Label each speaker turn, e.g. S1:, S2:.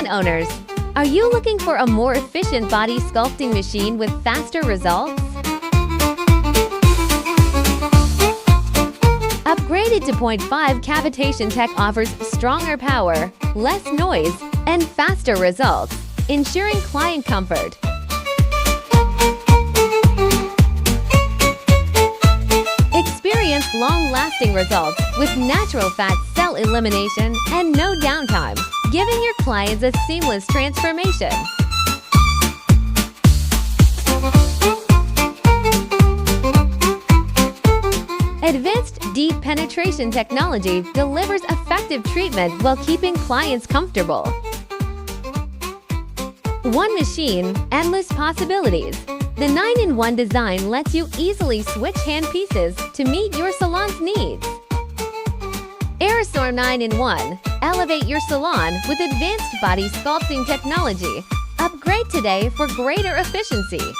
S1: salon owners. Are you looking for a more efficient body sculpting machine with faster results? Upgraded to 0.5 cavitation tech offers stronger power, less noise, and faster results, ensuring client comfort. Experience long-lasting results with natural fat cell elimination and no downtime, giving your clients a seamless transformation. Advanced deep penetration technology delivers effective treatment while keeping clients comfortable. One machine, endless possibilities. The 9-in-1 design lets you easily switch hand pieces to meet your salon's needs. Aerosaur 9-in-1. Elevate your salon with advanced body sculpting technology. Upgrade today for greater efficiency.